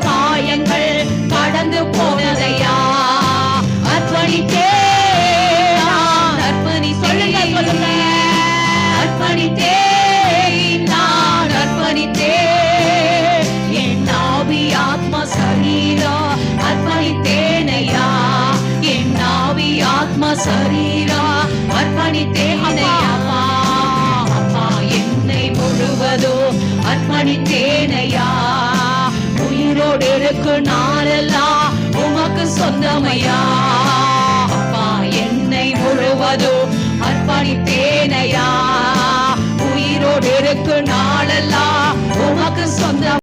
காயங்கள் கடந்து போனதையா அர்ப்பணித்தே அர்ப்பணி சொல்லுங்க சொல்லுங்க அர்ப்பணித்தே நான் அர்ப்பணித்தே என் ஆவி ஆத்மா சரீரம் அர்ப்பணித்தேனையா என் ஆவி ஆத்மா சரீரம் அர்ப்பணித்தேனையா அப்பா என்னை முழுவதும் அர்ப்பணித்தேனையா உயிரோடு இருக்கு நாளெல்லாம் உமக்கு சொந்தமையா அப்பா என்னை முழுவதும் அர்ப்பணித்தேனையா உயிரோடு இருக்கு